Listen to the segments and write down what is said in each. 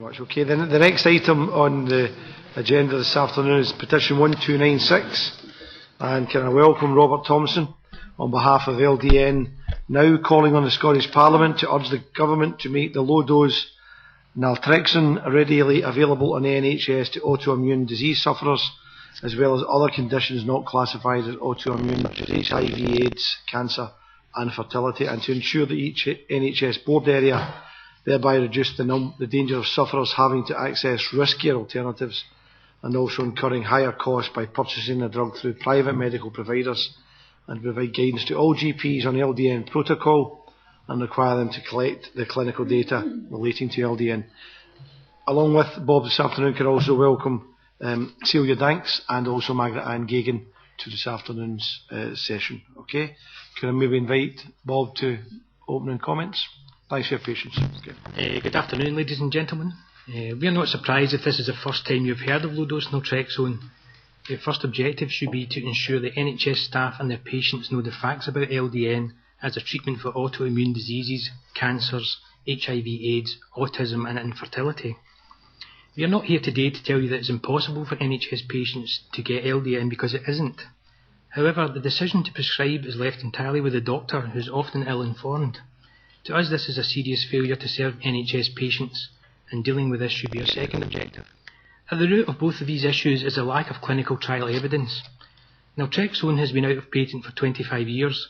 Much. Okay, then the next item on the agenda this afternoon is Petition 1296, and can I welcome Robert Thompson on behalf of LDNNow, calling on the Scottish Parliament to urge the Government to make the low-dose naltrexone readily available on the NHS to autoimmune disease sufferers, as well as other conditions not classified as autoimmune, such as HIV, AIDS, cancer and fertility, and to ensure that each NHS board area thereby reduce the danger of sufferers having to access riskier alternatives and also incurring higher costs by purchasing the drug through private medical providers, and provide guidance to all GPs on LDN protocol and require them to collect the clinical data relating to LDN. Along with Bob this afternoon, can also welcome Celia and also Margaret to this afternoon's session. Okay, can I maybe invite Bob to opening comments? Thanks for your patience. Okay. Good afternoon, ladies and gentlemen. We are not surprised if this is the first time you have heard of low-dose naltrexone. The first objective should be to ensure that NHS staff and their patients know the facts about LDN as a treatment for autoimmune diseases, cancers, HIV, AIDS, autism and infertility. We are not here today to tell you that it is impossible for NHS patients to get LDN, because it isn't. However, the decision to prescribe is left entirely with the doctor, who is often ill-informed. To us, this is a serious failure to serve NHS patients, and dealing with this should be our second objective. At the root of both of these issues is a lack of clinical trial evidence. Naltrexone has been out of patent for 25 years.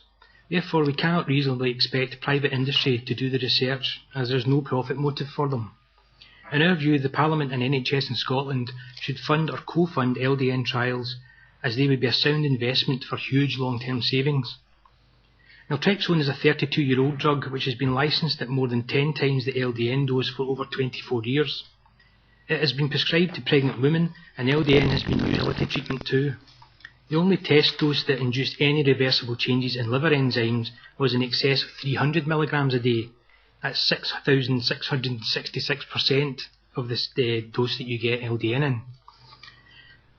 Therefore, we cannot reasonably expect private industry to do the research, as there is no profit motive for them. In our view, the Parliament and NHS in Scotland should fund or co-fund LDN trials, as they would be a sound investment for huge long-term savings. Naltrexone is a 32-year-old drug which has been licensed at more than 10 times the LDN dose for over 24 years. It has been prescribed to pregnant women, and LDN has been used as fertility treatment too. The only test dose that induced any reversible changes in liver enzymes was in excess of 300 milligrams a day. That's 6,666% of this dose that you get LDN in.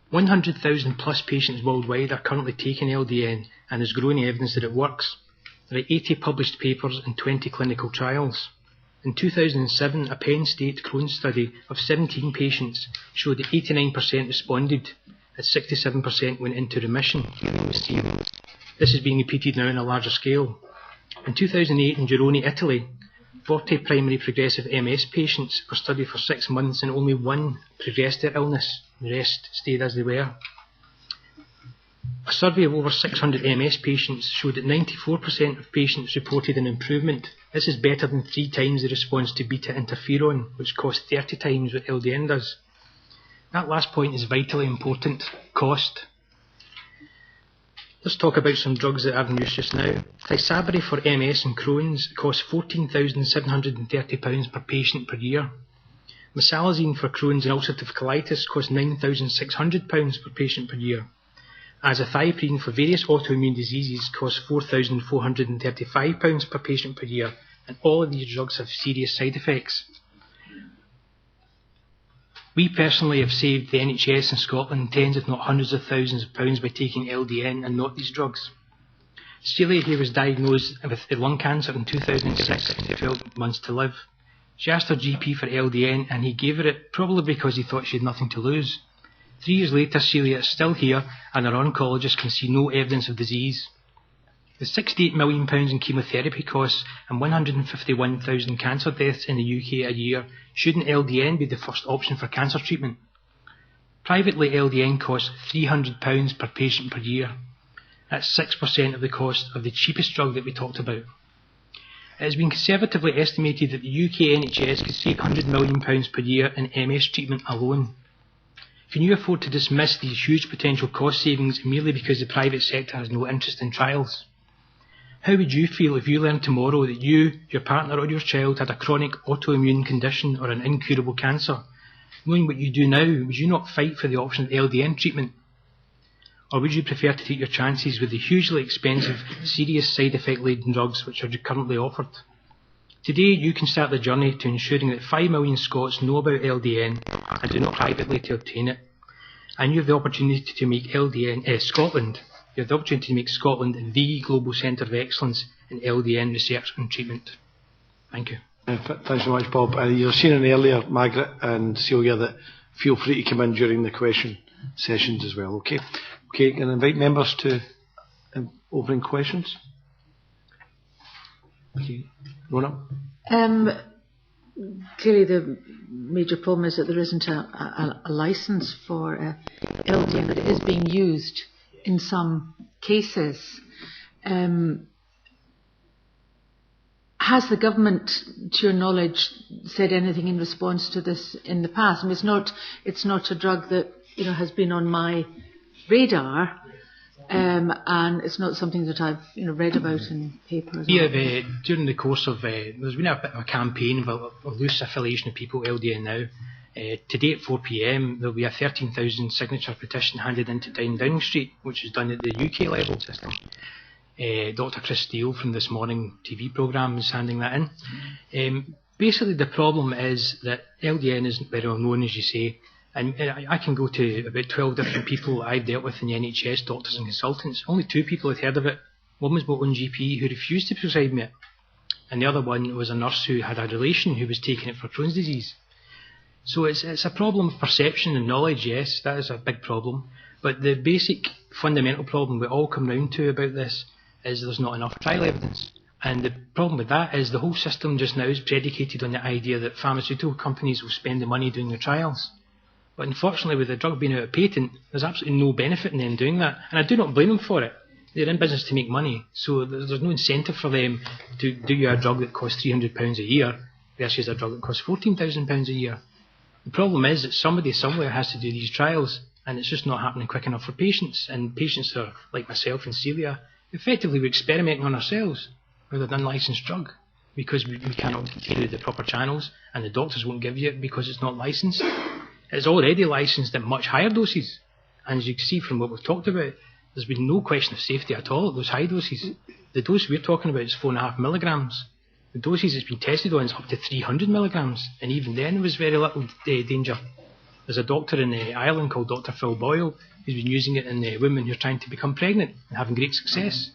100,000 plus patients worldwide are currently taking LDN, and there's growing evidence that it works. There are 80 published papers and 20 clinical trials. In 2007, a Penn State Crohn's study of 17 patients showed that 89% responded, as 67% went into remission. This is being repeated now on a larger scale. In 2008 in Girone, Italy, 40 primary progressive MS patients were studied for 6 months, and only one progressed their illness. The rest stayed as they were. A survey of over 600 MS patients showed that 94% of patients reported an improvement. This is better than 3 times the response to beta interferon, which costs 30 times what LDN does. That last point is vitally important: cost. Let's talk about some drugs that are in use just now. Tysabri for MS and Crohn's costs £14,730 per patient per year. Mesalazine for Crohn's and ulcerative colitis costs £9,600 per patient per year. Azathioprine for various autoimmune diseases costs £4,435 per patient per year, and all of these drugs have serious side effects. We personally have saved the NHS in Scotland tens if not hundreds of thousands of pounds by taking LDN and not these drugs. Celia here was diagnosed with lung cancer in 2006 and 12 months to live. She asked her GP for LDN, and he gave her it, probably because he thought she had nothing to lose. 3 years later, Celia is still here, and her oncologist can see no evidence of disease. With £68 million in chemotherapy costs and 151,000 cancer deaths in the UK a year, shouldn't LDN be the first option for cancer treatment? Privately, LDN costs £300 per patient per year. That's 6% of the cost of the cheapest drug that we talked about. It has been conservatively estimated that the UK NHS could save £100 million per year in MS treatment alone. Can you afford to dismiss these huge potential cost savings merely because the private sector has no interest in trials? How would you feel if you learned tomorrow that you, your partner or your child had a chronic autoimmune condition or an incurable cancer? Knowing what you do now, would you not fight for the option of LDN treatment? Or would you prefer to take your chances with the hugely expensive, serious side effect laden drugs which are currently offered? Today you can start the journey to ensuring that 5 million Scots know about LDN and do not privately to obtain it. And you have the opportunity to make Scotland the global centre of excellence in LDN research and treatment. Thank you. Thanks very much, Bob. You've seen in earlier, Margaret and Celia, that feel free to come in during the question sessions as well. Okay. Okay. Can I invite members to opening questions? Okay. Rona. Clearly, the major problem is that there isn't a licence for LDN, but it is being used in some cases. Has the government, to your knowledge, said anything in response to this in the past? I mean, it's not a drug that has been on my radar, and it's not something that I've read about in papers. Yeah, during the course of there's been a bit of a campaign of a loose affiliation of people, LDN Now. Today at 4 p.m. there'll be a 13,000 signature petition handed into Downing Street, which is done at the UK level system. Dr Chris from This Morning TV programme is handing that in. Basically the problem is that LDN isn't very well known, as you say, and I can go to about 12 different people I've dealt with in the NHS, doctors and consultants. Only 2 people had heard of it. One was my own GP who refused to prescribe me it, and the other one was a nurse who had a relation who was taking it for Crohn's disease. So it's a problem of perception and knowledge, yes, that is a big problem, but the basic fundamental problem we all come round to about this is there's not enough trial evidence. And the problem with that is the whole system just now is predicated on the idea that pharmaceutical companies will spend the money doing the trials. But unfortunately, with the drug being out of patent, there's absolutely no benefit in them doing that. And I do not blame them for it. They're in business to make money, so there's no incentive for them to do you a drug that costs £300 a year versus a drug that costs £14,000 a year. The problem is that somebody somewhere has to do these trials, and it's just not happening quick enough for patients. And patients are, like myself and Celia, effectively we're experimenting on ourselves with an unlicensed drug because we cannot get through the proper channels, and the doctors won't give you it because it's not licensed. It's already licensed at much higher doses, and as you can see from what we've talked about, there's been no question of safety at all at those high doses. The dose we're talking about is 4.5 milligrams. The doses it's been tested on is up to 300 milligrams, and even then there was very little danger. There's a doctor in Ireland called Dr Phil Boyle who's been using it in women who are trying to become pregnant and having great success.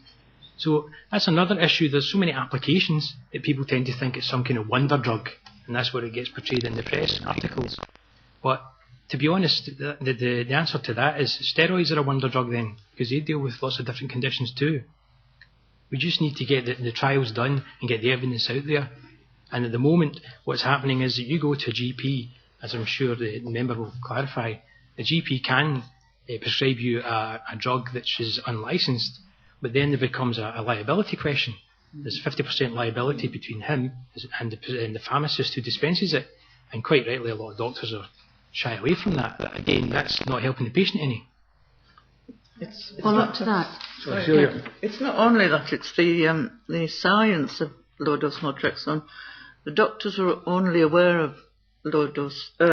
So that's another issue. There's so many applications that people tend to think it's some kind of wonder drug, and that's what it gets portrayed in the press articles. But to be honest, the answer to that is steroids are a wonder drug then, because they deal with lots of different conditions too. We just need to get the trials done and get the evidence out there. And at the moment, what's happening is that you go to a GP, as I'm sure the member will clarify, the GP can prescribe you a drug that is unlicensed, but then there becomes a liability question. There's 50% liability between him and the pharmacist who dispenses it, and quite rightly a lot of doctors are shy away from that. But again, that's not helping the patient any. Follow up to that. It's not only that, it's the science of low-dose naltrexone. The doctors were only aware of low-dose